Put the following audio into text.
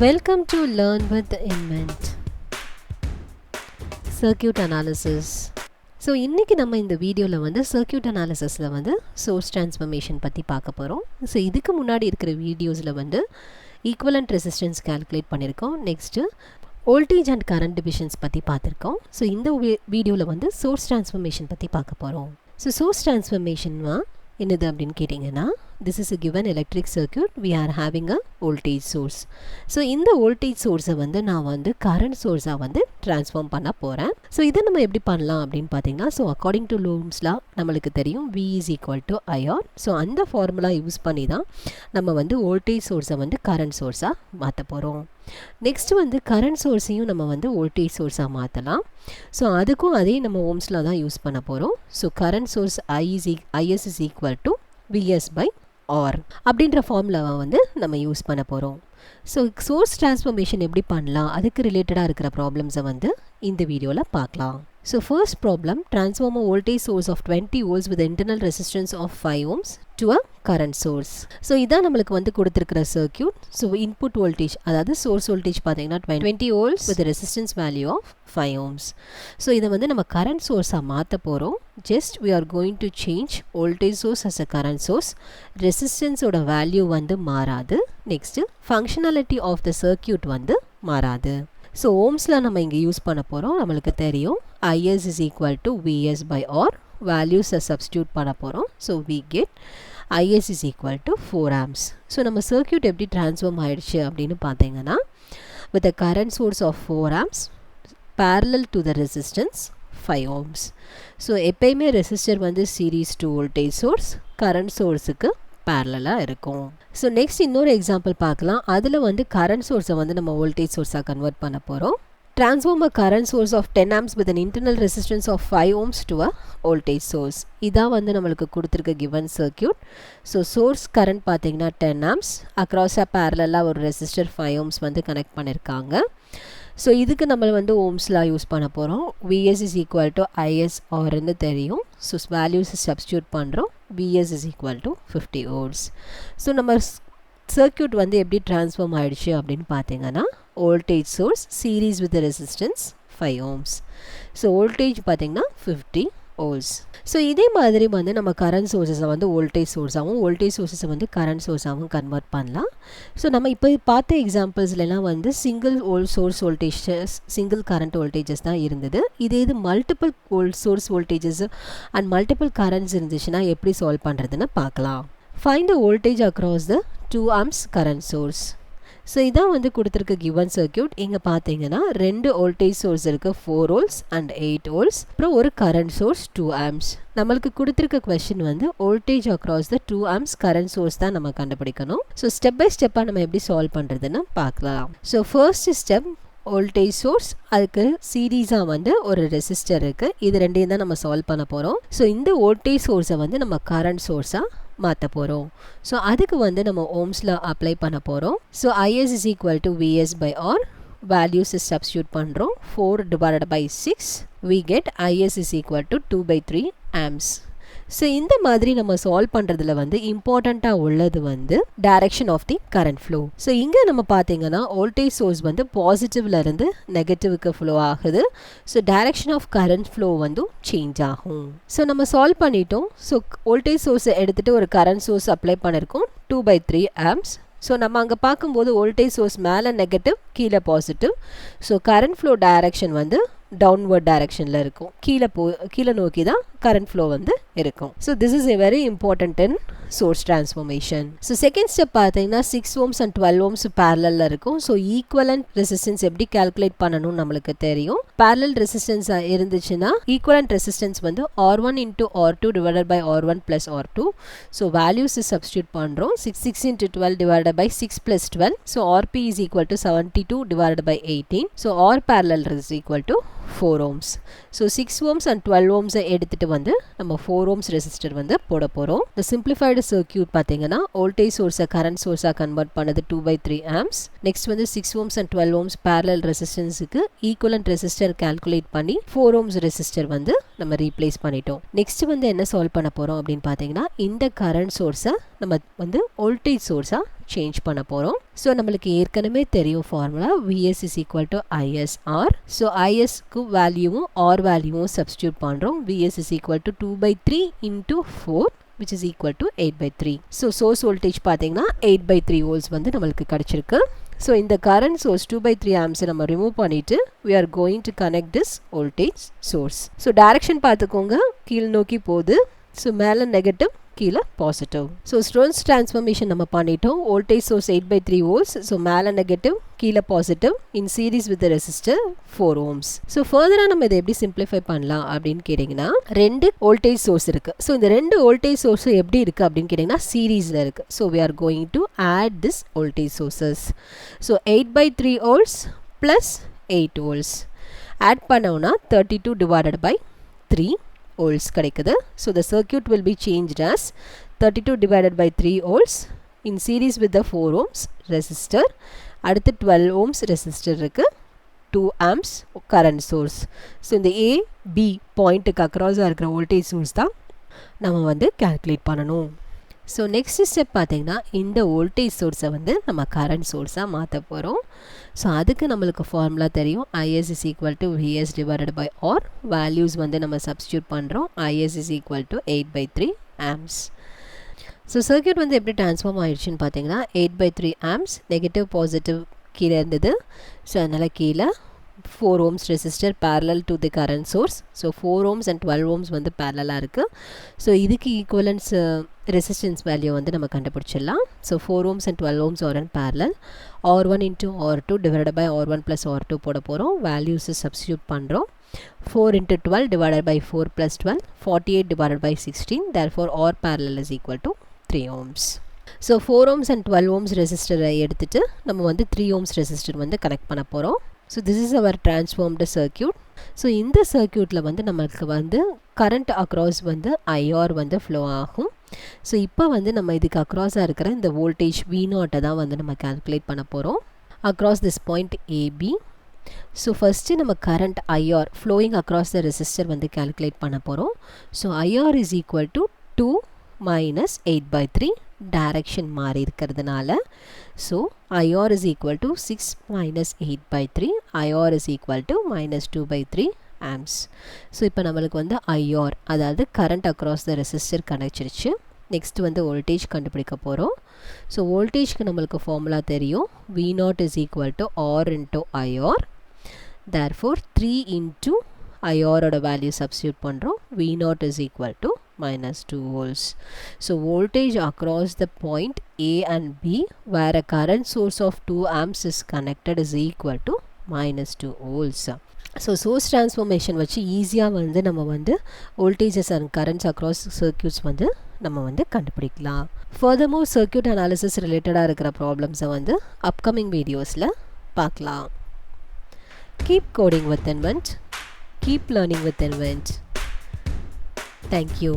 Welcome to Learn with Invent Circuit Analysis. So இன்றைக்கி நம்ம இந்த வீடியோவில் வந்து சர்க்யூட் அனாலிசிஸில் வந்து சோர்ஸ் ட்ரான்ஸ்ஃபர்மேஷன் பற்றி பார்க்க போகிறோம். ஸோ இதுக்கு முன்னாடி இருக்கிற வீடியோஸில் வந்து ஈக்குவலண்ட் ரெசிஸ்டன்ஸ் கால்குலேட் பண்ணியிருக்கோம். Next voltage and current divisions பற்றி பார்த்துருக்கோம். ஸோ இந்த வீடியோவில் வந்து சோர்ஸ் ட்ரான்ஸ்ஃபர்மேஷன் பற்றி பார்க்க போகிறோம். ஸோ சோர்ஸ் ட்ரான்ஸ்ஃபர்மேஷன்னா என்னது அப்படின்னு கேட்டிங்கன்னா, this is a given electric circuit, we are having a voltage source. So இந்த வோல்டேஜ் சோர்ஸை வந்து நான் வந்து கரண்ட் சோர்ஸாக வந்து ட்ரான்ஸ்ஃபார்ம் பண்ண போகிறேன். ஸோ இதை நம்ம எப்படி பண்ணலாம் அப்படின்னு பார்த்தீங்கன்னா, ஸோ அக்கார்டிங் டு லூம்ஸ்லா நம்மளுக்கு தெரியும் V is equal to IR. So அந்த ஃபார்முலா யூஸ் பண்ணி தான் நம்ம வந்து வோல்டேஜ் சோர்ஸை வந்து கரண்ட் சோர்ஸாக மாற்ற போகிறோம். நெக்ஸ்ட் வந்து கரண்ட் சோர்ஸையும் நம்ம வந்து வோல்டேஜ் சோர்ஸாக மாற்றலாம். ஸோ அதுக்கும் அதே நம்ம ஓம்ஸில் தான் யூஸ் பண்ண போகிறோம். So current source IS is equal to VS by R அப்படின்ற ஃபார்முலாவை வந்து நம்ம யூஸ் பண்ண போகிறோம். ஸோ சோர்ஸ் ட்ரான்ஸ்ஃபர்மேஷன் எப்படி பண்ணலாம், அதுக்கு ரிலேட்டடாக இருக்கிற ப்ராப்ளம்ஸை வந்து இந்த வீடியோவில் பார்க்கலாம். So first problem, transform a voltage source of 20 volts with internal resistance of 5 ohms to a current source. So இதான் நம்மளுக்கு வந்து கொடுத்திருக்கிற circuit. So input voltage, அதாவது source voltage பார்த்தீங்கன்னா 20 volts with a resistance value of 5 ohms. So இதை வந்து நம்ம current source மாற்ற போகிறோம். Just we are going to change voltage source as a current source. Resistance ஓட value வந்து மாறாது. Next, functionality of the circuit வந்து மாறாது. ஸோ ஓம்ஸில் நம்ம இங்கே யூஸ் பண்ண போகிறோம். நம்மளுக்கு தெரியும் IS is equal to VS by R. வேல்யூஸை சப்ஸ்டியூட் பண்ண போகிறோம். So we get IS is equal to 4 amps. So நம்ம சர்க்யூட் எப்படி ட்ரான்ஸ்ஃபார்ம் ஆகிடுச்சு அப்படின்னு பார்த்தீங்கன்னா, with a current source of 4 amps parallel to the resistance 5 ohms. So எப்பயுமே resistor வந்து series to voltage source current சோர்ஸுக்கு பேரலாக இருக்கும். ஸோ நெக்ஸ்ட் இன்னொரு எக்ஸாம்பிள் பார்க்கலாம். அதில் வந்து கரண்ட் சோர்ஸை வந்து நம்ம வோல்டேஜ் சோர்ஸாக கன்வெர்ட் பண்ண போகிறோம். Transform a current source of 10 amps with an internal resistance of 5 ohms to a voltage source. இதான் வந்து நம்மளுக்கு கொடுத்துருக்க given circuit. So source current பார்த்தீங்கன்னா 10 amps அக்ராஸாக பேரலாக ஒரு ரெசிஸ்டர் 5 ohms வந்து கனெக்ட் பண்ணியிருக்காங்க. ஸோ இதுக்கு நம்ம வந்து ஓம்ஸ்லாம் யூஸ் பண்ண போகிறோம். VS is equal to IS Rன்னு தெரியும். ஸோ வேல்யூஸ் சப்ஸ்டியூட் பண்ணுறோம். VS is equal to 50 volts. So நம்ம சர்க்யூட் வந்து எப்படி ட்ரான்ஸ்ஃபார்ம் ஆகிடுச்சு அப்படின்னு பார்த்தீங்கன்னா, voltage source series with resistance 5 ohms. So voltage பார்த்தீங்கன்னா 50 volts. ஸோ இதே மாதிரி வந்து நம்ம கரண்ட் சோர்ஸஸை வந்து வோல்டேஜ் சோர்ஸாகவும் வோல்டேஜ் சோர்ஸஸை வந்து கரண்ட் சோர்ஸாகவும் கன்வெர்ட் பண்ணலாம். ஸோ நம்ம இப்போ பார்த்த எக்ஸாம்பிள்ஸ்லாம் வந்து single source voltages single current voltages தான் இருந்தது. இது multiple source voltages and multiple currents இருந்துச்சுன்னா எப்படி சால்வ் பண்ணுறதுன்னு பார்க்கலாம். Find the voltage across the 2 amps current source. So இதான் வந்து கொடுத்துருக்க கிவன் சர்க்யூட். இங்கே பார்த்தீங்கன்னா 2 வோல்டேஜ் சோர்ஸ் இருக்குது, 4 volts அண்ட் 8 volts. அப்புறம் ஒரு கரண்ட் சோர்ஸ் 2 amps. நம்மளுக்கு கொடுத்துருக்க கொஸ்டின் வந்து voltage across the 2 amps current source தான் நம்ம கண்டுபிடிக்கணும். ஸோ ஸ்டெப் பை ஸ்டெப்பாக நம்ம எப்படி சால்வ் பண்ணுறதுன்னு பார்க்கலாம். So first step voltage source, அதுக்கு சீரீஸாக வந்து ஒரு ரெசிஸ்டர் இருக்குது. இது ரெண்டையும் தான் நம்ம சால்வ் பண்ண போகிறோம். ஸோ இந்த வோல்டேஜ் சோர்ஸை வந்து நம்ம கரண்ட் சோர்ஸாக மாற்ற போகிறோம். ஸோ அதுக்கு வந்து நம்ம ஓம்ஸில் அப்ளை பண்ண போகிறோம். So IS is equal to VS by R. Values substitute பண்ணுறோம். 4 divided by 6 we get IS is equal to 2/3 amps. So இந்த மாதிரி நம்ம சால்வ் பண்ணுறதுல வந்து இம்பார்ட்டண்ட்டாக உள்ளது வந்து direction of the current flow. So இங்கே நம்ம பார்த்தீங்கன்னா வோல்டேஜ் சோர்ஸ் வந்து பாசிட்டிவ்லேருந்து நெகட்டிவ்க்கு ஃப்ளோ ஆகுது. So direction of current flow வந்து சேஞ்ச் ஆகும். ஸோ நம்ம சால்வ் பண்ணிட்டோம். ஸோ வோல்டேஜ் சோர்ஸை எடுத்துகிட்டு ஒரு கரண்ட் சோர்ஸ் அப்ளை பண்ணியிருக்கோம் 2/3 amps. ஸோ நம்ம அங்கே பார்க்கும்போது வோல்டேஜ் சோர்ஸ் மேலே நெகட்டிவ், கீழே positive. So current flow direction வந்து டவுன்வர்ட் டைரக்ஷனில் இருக்கும். கீழே நோக்கி தான் கரண்ட் ஃப்ளோ வந்து இருக்கும். So this is a very important in source transformation. So second step பார்த்தீங்கன்னா 6 ohms அண்ட் 12 ohms பேரலில் இருக்கும். ஸோ ஈக்குவலண்ட் ரெசிஸ்டன்ஸ் எப்படி கால்குலேட் பண்ணணும்னு நம்மளுக்கு தெரியும். பேரலல் ரெசிஸ்டன்ஸ் இருந்துச்சுன்னா ஈக்குவலண்ட் ரெசிஸ்டன்ஸ் வந்து R1 into R2 divided by R1 plus R2. So values substitute பண்ணுறோம். 6 into 12 divided by 6 plus 12. So RP is equal to 72 divided by 18. So R parallel is equal to 4 ohms. So 6 ohms and 12 ohms எடுத்துகிட்டு வந்து நம்ம 4 ohms resistor வந்து போட போகிறோம். இந்த simplified circuit பார்த்தீங்கன்னா voltage சோர்ஸை கரண்ட் சோர்ஸாக கன்வெர்ட் பண்ணது 2/3 amps. நெக்ஸ்ட் வந்து 6 ohms அண்ட் 12 ohms பேரலல் ரெசிஸ்டன்ஸுக்கு ஈக்குவலண்ட் ரெசிஸ்டர் கால்குலேட் பண்ணி 4 ohms ரெசிஸ்டர் வந்து நம்ம ரீப்ளேஸ் பண்ணிட்டோம். நெக்ஸ்ட் வந்து என்ன சால்வ் பண்ண போகிறோம் அப்படின்னு பார்த்தீங்கன்னா, இந்த கரண்ட் சோர்ஸை நம்ம வந்து வோல்டேஜ் சோர்ஸாக சேஞ்ச் பண்ண போகிறோம். ஸோ நம்மளுக்கு ஏற்கனவே தெரியும் formula Vs is equal to ISR. So ISக்கு வேல்யூவும் R வேல்யூவும் சப்ஸ்டியூட் பண்ணுறோம். Vs is equal to 2/3 into 4 which is equal to 8/3. So source voltage பார்த்தீங்கன்னா 8/3 volts வந்து நம்மளுக்கு கிடச்சிருக்கு. ஸோ இந்த கரண்ட் சோர்ஸ் 2/3 amps நம்ம ரிமூவ் பண்ணிவிட்டு we are going to connect this voltage source. So direction பார்த்துக்கோங்க, கீழ் நோக்கி போகுது. ஸோ மேலே நெகட்டிவ், கீழே பாசிட்டிவ். ஸோ சோர்ஸ் டிரான்ஸ்ஃபர்மேஷன் நம்ம பண்ணிட்டோம். Voltage source 8/3 volts. ஸோ மேலே நெகட்டிவ், கீழே positive, in series with resistor 4 ohms. So ஃபர்தராக நம்ம இதை எப்படி சிம்பிளிஃபை பண்ணலாம் அப்படின்னு கேட்டிங்கன்னா, 2 வோல்டேஜ் சோர்ஸ் இருக்குது. ஸோ இந்த 2 வோல்டேஜ் சோர்ஸும் எப்படி இருக்குது அப்படின்னு கேட்டிங்கன்னா சீரீஸில் இருக்குது. So we are going to add this voltage sources. So 8/3 volts plus 8 volts add பண்ணோம்னா 32 divided by 3 volts கிடைக்குது. So the circuit will be changed as 32 divided by 3 volts in series with the 4 ohms resistor. அடுத்து 12 ohms resistor இருக்கு, 2 amps current source. So இந்த A, B பாயிண்ட்டுக்கு அக்ராஸாக இருக்கிற voltage source தான் நம்ம வந்து கால்குலேட் பண்ணணும். ஸோ நெக்ஸ்ட் ஸ்டெப் பார்த்தீங்கன்னா இந்த வோல்டேஜ் சோர்ஸை வந்து நம்ம கரண்ட் சோர்ஸாக மாற்ற போகிறோம். ஸோ அதுக்கு நம்மளுக்கு ஃபார்முலா தெரியும். Is is equal to Vs divided by R. Values வந்து நம்ம சப்ஸ்டியூட் பண்ணுறோம். Is is equal to 8/3 amps. So circuit வந்து எப்படி ட்ரான்ஸ்ஃபார்ம் ஆயிடுச்சுன்னு பார்த்தீங்கன்னா 8/3 amps, நெகட்டிவ் பாசிட்டிவ் கீழே இருந்தது. ஸோ அதனால் கீழே 4 ohms resistor parallel to the current source. So 4 ohms and 12 ohms வந்து parallel-ஆக இருக்குது. ஸோ இதுக்கு ஈக்குவலன்ஸ் ரெசிஸ்டன்ஸ் வேல்யூ வந்து நம்ம கண்டுபிடிச்சிடலாம். So 4 ohms and 12 ohms are in parallel. R1 into R2 divided by R1 plus R2 போட போகிறோம். வேல்யூஸை சப்ஸ்டியூட் பண்ணுறோம். 4 into 12 divided by 4 plus 12, 48 divided by 16. Therefore R parallel is equal to 3 ohms. So 4 ohms and 12 ohms ரெசிஸ்டரை எடுத்துகிட்டு நம்ம வந்து 3 ohms resistor வந்து connect பண்ண போகிறோம். So this is our transformed circuit. So இந்த சர்க்யூட்டில் வந்து நம்மளுக்கு வந்து கரண்ட் அக்ராஸ் வந்து IR வந்து ஃப்ளோ ஆகும். ஸோ இப்போ வந்து நம்ம இதுக்கு அக்ராஸாக இருக்கிற இந்த வோல்டேஜ் V0 தான் வந்து நம்ம கால்குலேட் பண்ண போகிறோம் across this point AB. So first நம்ம current IR flowing across the resistor வந்து கால்குலேட் பண்ண போகிறோம். So IR is equal to 2 minus 8/3 direction மாறி இருக்கிறதுனால. So IR is equal to 6 minus 8/3. IR is equal to minus 2/3 amps. So இப்போ நம்மளுக்கு வந்து IR அதாவது கரண்ட் அக்ராஸ் த ரெசிஸ்டர் கணச்சிருச்சு. நெக்ஸ்ட் வந்து வோல்டேஜ் கண்டுபிடிக்க போகிறோம். ஸோ வோல்டேஜ்க்கு நம்மளுக்கு ஃபார்முலா தெரியும். V0 is equal to R into IR. Therefore 3 into IR ஓட வேல்யூ சப்ஸ்டியூட் பண்ணுறோம். V0 is equal to minus 2 volts. So voltage across the point A and B where a current source of 2 amps is connected is equal to minus 2 volts. So source transformation வச்சு ஈஸியாக வந்து நம்ம வந்து voltages and currents across circuits வந்து நம்ம வந்து கண்டுபிடிக்கலாம். Furthermore circuit analysis ரிலேட்டடாக இருக்கிற ப்ராப்ளம்ஸை வந்து upcoming வீடியோஸில் பார்க்கலாம். Keep coding with Invent. Keep learning with Invent. Thank you.